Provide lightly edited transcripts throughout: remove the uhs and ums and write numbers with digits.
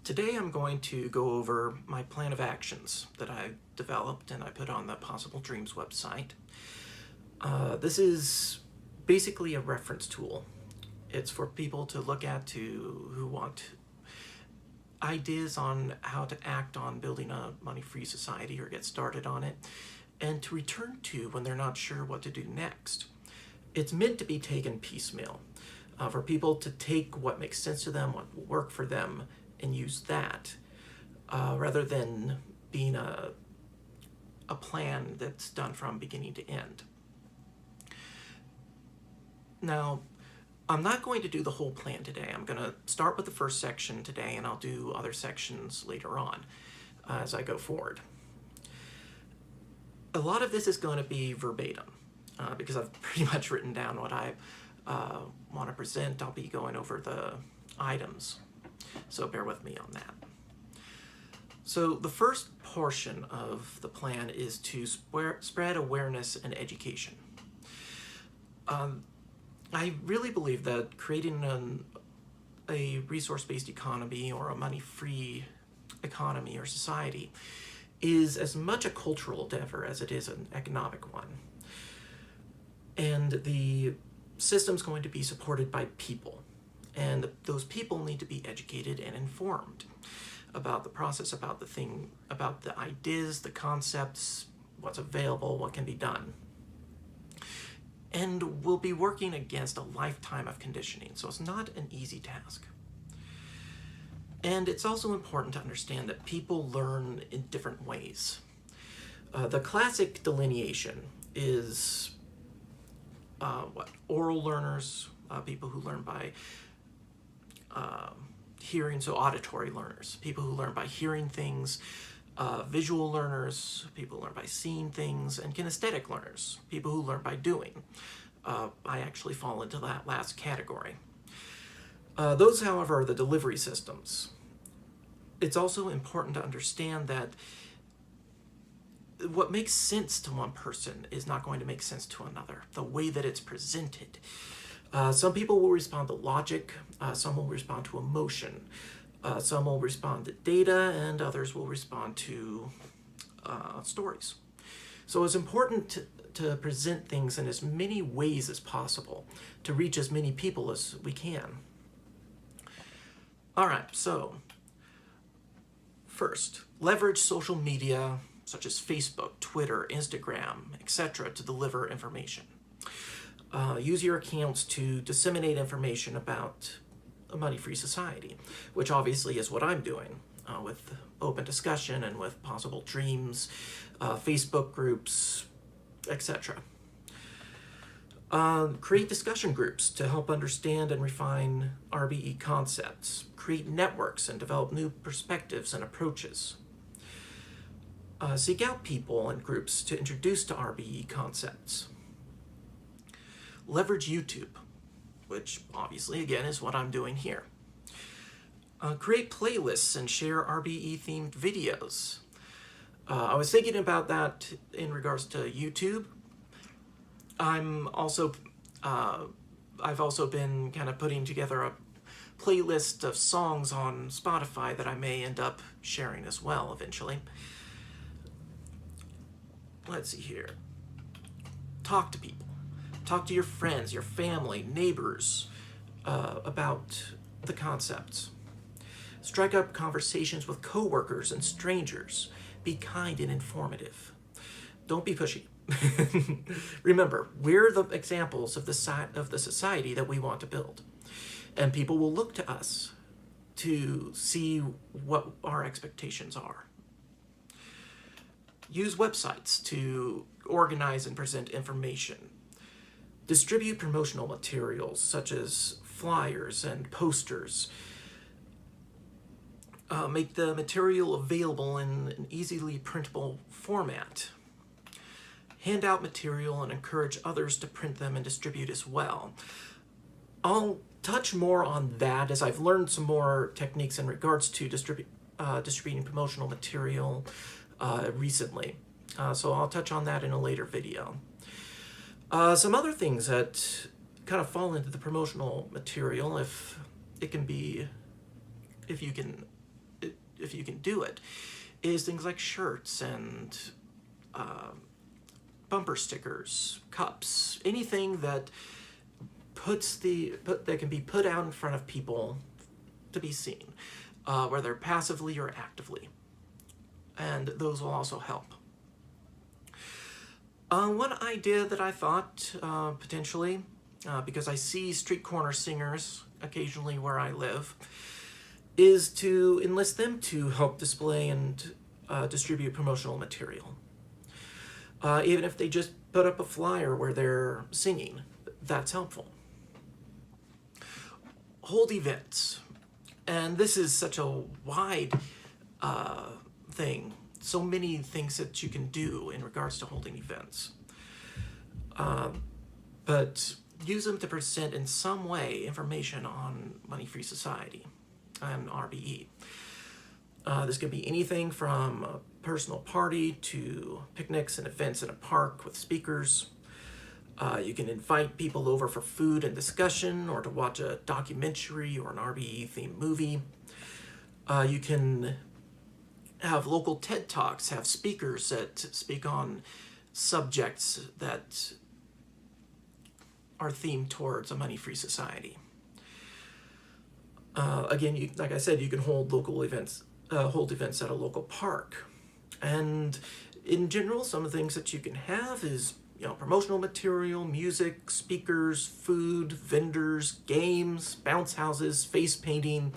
Today I'm going to go over my plan of actions that I developed and I put on the Possible Dreams website. This is basically a reference tool. It's for people to look at who want ideas on how to act on building a money-free society or get started on it, and to return to when they're not sure what to do next. It's meant to be taken piecemeal, for people to take what makes sense to them, what will work for them, and use that, rather than being a plan that's done from beginning to end. Now, I'm not going to do the whole plan today. I'm going to start with the first section today, and I'll do other sections later on as I go forward. A lot of this is going to be verbatim, because I've pretty much written down what I want to present. I'll be going over the items, so bear with me on that. So the first portion of the plan is to spread awareness and education. I really believe that creating a resource-based economy or a money-free economy or society is as much a cultural endeavor as it is an economic one. And the system's going to be supported by people. And those people need to be educated and informed about the process, about the ideas, the concepts, what's available, what can be done. And we'll be working against a lifetime of conditioning, so it's not an easy task. And it's also important to understand that people learn in different ways. The classic delineation is oral learners, people who learn by hearing, so auditory learners, people who learn by hearing things, visual learners, people who learn by seeing things, and kinesthetic learners, people who learn by doing. I actually fall into that last category. Those, however, are the delivery systems. It's also important to understand that what makes sense to one person is not going to make sense to another, the way that it's presented. Some people will respond to logic, some will respond to emotion, some will respond to data, and others will respond to stories. So it's important to present things in as many ways as possible to reach as many people as we can. All right, so first, leverage social media such as Facebook, Twitter, Instagram, etc. to deliver information. Use your accounts to disseminate information about a money-free society, which obviously is what I'm doing with open discussion and with Possible Dreams, Facebook groups, etc. Create discussion groups to help understand and refine RBE concepts. Create networks and develop new perspectives and approaches. Seek out people and groups to introduce to RBE concepts. Leverage YouTube, which obviously, again, is what I'm doing here. Create playlists and share RBE-themed videos. I was thinking about that in regards to YouTube. I've also been kind of putting together a playlist of songs on Spotify that I may end up sharing as well eventually. Let's see here. Talk to people. Talk to your friends, your family, neighbors about the concepts. Strike up conversations with coworkers and strangers. Be kind and informative. Don't be pushy. Remember, we're the examples of the society that we want to build. And people will look to us to see what our expectations are. Use websites to organize and present information. Distribute promotional materials such as flyers and posters. Make the material available in an easily printable format. Hand out material and encourage others to print them and distribute as well. I'll touch more on that as I've learned some more techniques in regards to distributing promotional material recently. So I'll touch on that in a later video. Some other things that kind of fall into the promotional material, if you can if you can do it, is things like shirts and bumper stickers, cups, anything that that can be put out in front of people to be seen, whether passively or actively. And those will also help. One idea that I thought potentially, because I see street corner singers occasionally where I live, is to enlist them to help display and distribute promotional material. Even if they just put up a flyer where they're singing, that's helpful. Hold events. And this is such a wide thing. So many things that you can do in regards to holding events. But use them to present in some way information on Money Free Society and RBE. This could be anything from a personal party to picnics and events in a park with speakers. You can invite people over for food and discussion, or to watch a documentary or an RBE-themed movie. You can have local TED Talks, have speakers that speak on subjects that are themed towards a money-free society. Again, like I said, you can hold local events, hold events at a local park. And in general, some of the things that you can have is, promotional material, music, speakers, food, vendors, games, bounce houses, face painting,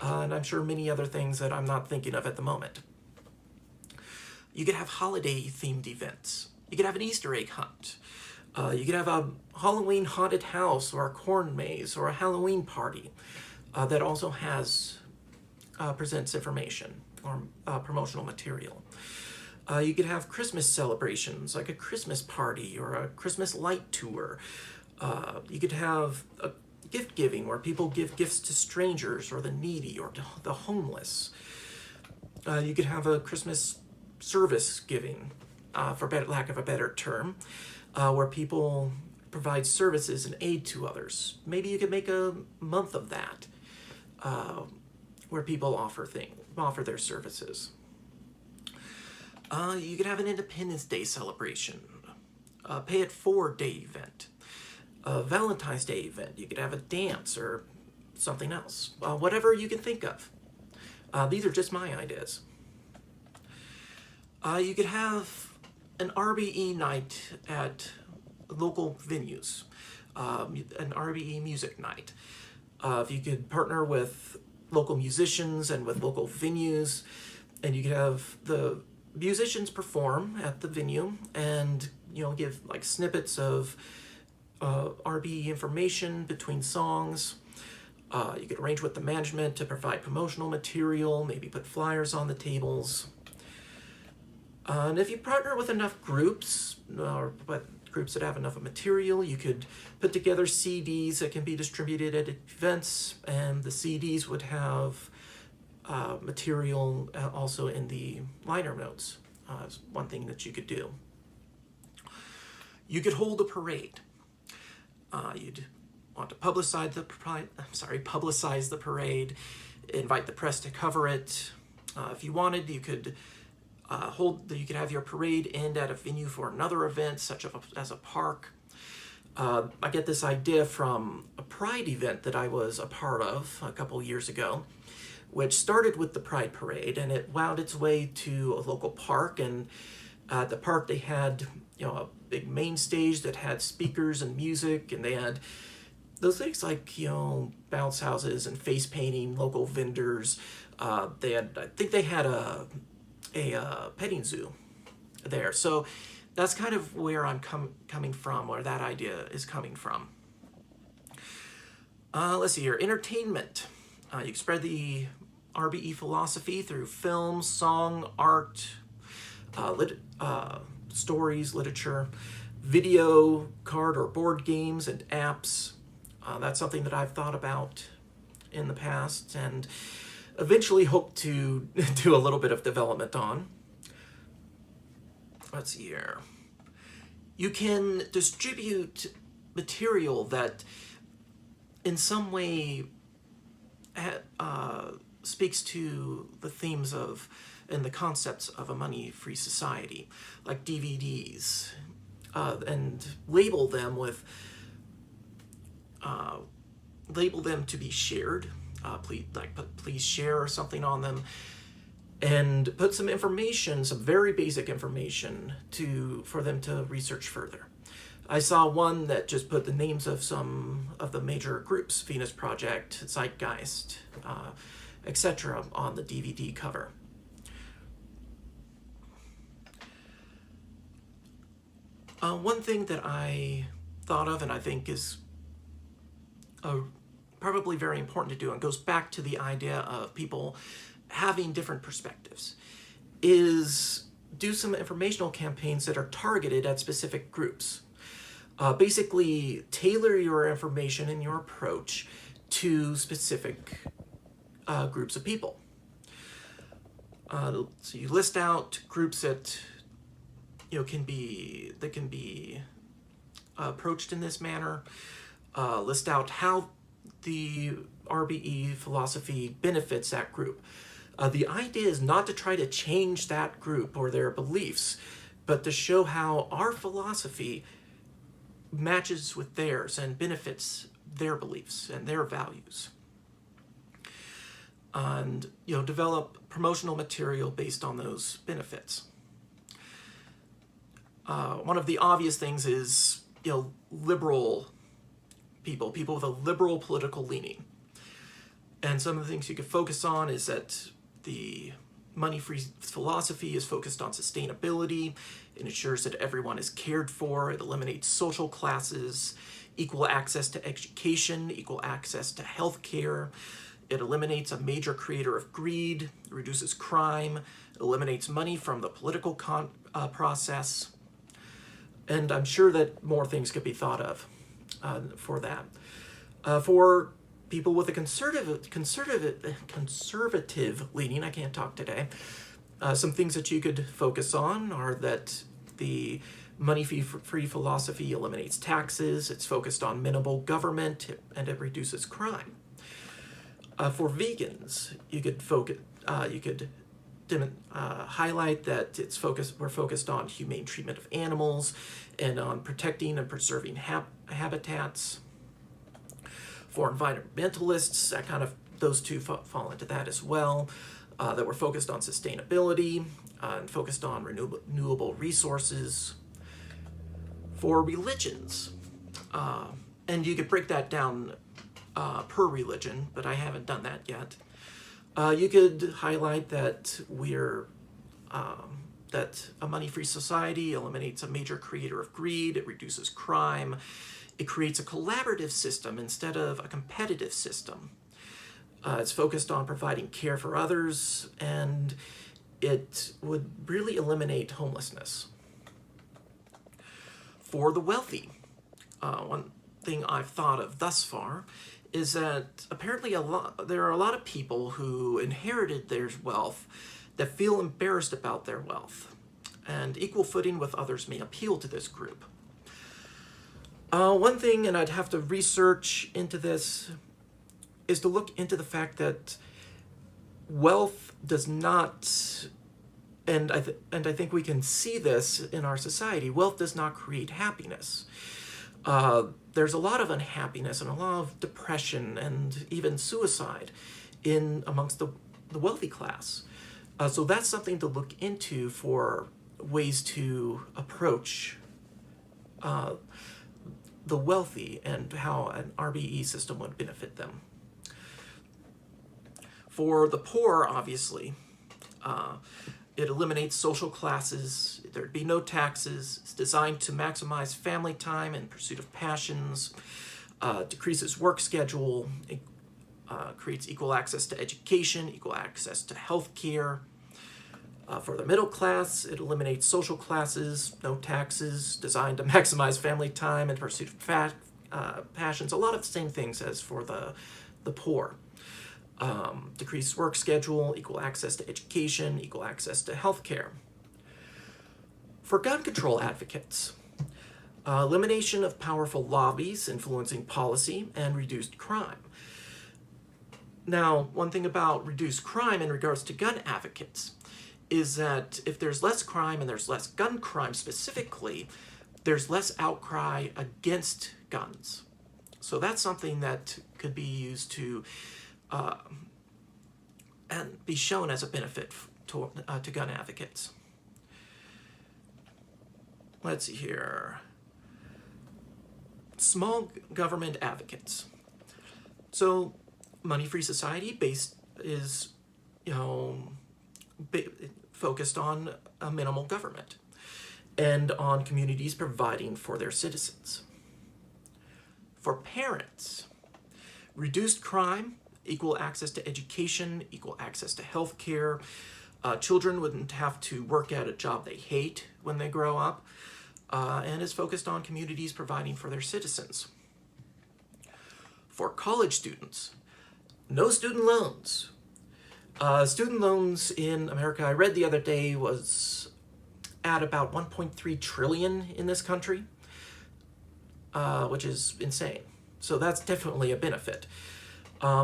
and I'm sure many other things that I'm not thinking of at the moment. You could have holiday-themed events. You could have an Easter egg hunt. You could have a Halloween haunted house or a corn maze or a Halloween party that also presents information or promotional material. You could have Christmas celebrations, like a Christmas party or a Christmas light tour. You could have a gift giving where people give gifts to strangers or the needy or to the homeless. You could have a Christmas service giving, for lack of a better term, where people provide services and aid to others. Maybe you could make a month of that, where people offer their services. You could have an Independence Day celebration, a Pay It Forward Day event, a Valentine's Day event. You could have a dance or something else, whatever you can think of. These are just my ideas. You could have an RBE night at local venues, an RBE music night. If you could partner with local musicians and with local venues, and you could have the musicians perform at the venue and give like snippets of RBE information between songs. You could arrange with the management to provide promotional material, maybe put flyers on the tables. And if you partner with enough groups, or groups that have enough material, you could put together CDs that can be distributed at events, and the CDs would have material also in the liner notes. Is one thing that you could do. You could hold a parade. You'd want to publicize the parade, invite the press to cover it. If you wanted, you could you could have your parade end at a venue for another event, such as a park. I get this idea from a Pride event that I was a part of a couple years ago, which started with the Pride Parade, and it wound its way to a local park. And at the park, they had a big main stage that had speakers and music, and they had those things like bounce houses and face painting, local vendors. I think they had a petting zoo there. So that's kind of where I'm coming from, where that idea is coming from. Let's see here, entertainment. You can spread the RBE philosophy through film, song, art, stories, literature, video, card or board games, and apps. That's something that I've thought about in the past and eventually hope to do a little bit of development on. Let's see here. You can distribute material that in some way speaks to the themes of and the concepts of a money-free society, like DVDs, and label them to be shared. Please share or something on them, and put some information, some very basic information, for them to research further. I saw one that just put the names of some of the major groups, Venus Project, Zeitgeist, etc., on the DVD cover. One thing that I thought of and I think is probably very important to do, and goes back to the idea of people having different perspectives, is do some informational campaigns that are targeted at specific groups. Basically, tailor your information and your approach to specific groups of people. So you list out groups that can be approached in this manner. List out how the RBE philosophy benefits that group. The idea is not to try to change that group or their beliefs, but to show how our philosophy matches with theirs and benefits their beliefs and their values. And develop promotional material based on those benefits. One of the obvious things is liberal people with a liberal political leaning. And some of the things you could focus on is that the money-free philosophy is focused on sustainability. It ensures that everyone is cared for. It eliminates social classes, equal access to education, equal access to health care. It eliminates a major creator of greed, reduces crime, eliminates money from the political process. And I'm sure that more things could be thought of for that. For people with a conservative leaning, I can't talk today, some things that you could focus on are that the money-free philosophy eliminates taxes, it's focused on minimal government, and it reduces crime. For vegans, you could highlight that we're focused on humane treatment of animals and on protecting and preserving habitats. For environmentalists, those two fall into that as well, that we're focused on sustainability and focused on renewable resources. For religions, and you could break that down per religion, but I haven't done that yet. You could highlight that that a money-free society eliminates a major creator of greed, it reduces crime, it creates a collaborative system instead of a competitive system. It's focused on providing care for others, and it would really eliminate homelessness. For the wealthy, one thing I've thought of thus far is that apparently there are a lot of people who inherited their wealth that feel embarrassed about their wealth, and equal footing with others may appeal to this group. One thing, and I'd have to research into this, is to look into the fact that wealth does not, and I think we can see this in our society, wealth does not create happiness. There's a lot of unhappiness and a lot of depression and even suicide amongst the wealthy class. So that's something to look into for ways to approach the wealthy and how an RBE system would benefit them. For the poor, obviously, it eliminates social classes, there'd be no taxes, it's designed to maximize family time and pursuit of passions, decreases work schedule, it creates equal access to education, equal access to health care. For the middle class, it eliminates social classes, no taxes, designed to maximize family time and pursuit of passions, a lot of the same things as for the poor. Decreased work schedule, equal access to education, equal access to health care. For gun control advocates, elimination of powerful lobbies influencing policy and reduced crime. Now, one thing about reduced crime in regards to gun advocates is that if there's less crime and there's less gun crime specifically, there's less outcry against guns. So that's something that could be used to and be shown as a benefit to gun advocates. Let's see here. Small government advocates. So Money-Free Society is, focused on a minimal government and on communities providing for their citizens. For parents, reduced crime, equal access to education, equal access to health care. Children wouldn't have to work at a job they hate when they grow up, and is focused on communities providing for their citizens. For college students, no student loans. Student loans in America, I read the other day, was at about 1.3 trillion in this country, which is insane. So that's definitely a benefit.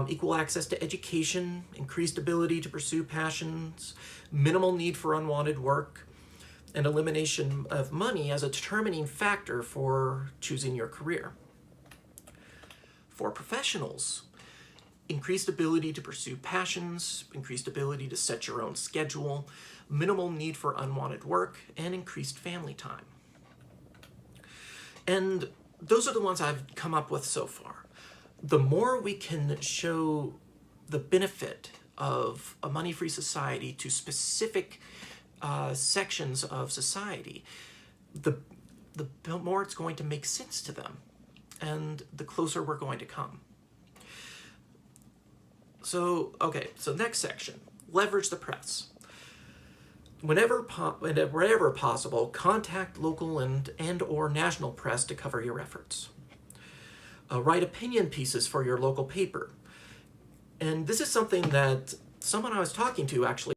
Equal access to education, increased ability to pursue passions, minimal need for unwanted work, and elimination of money as a determining factor for choosing your career. For professionals, increased ability to pursue passions, increased ability to set your own schedule, minimal need for unwanted work, and increased family time. And those are the ones I've come up with so far. The more we can show the benefit of a money-free society to specific sections of society, the more it's going to make sense to them, and the closer we're going to come. So next section, leverage the press. Wherever possible, contact local and or national press to cover your efforts. Write opinion pieces for your local paper. And this is something that someone I was talking to actually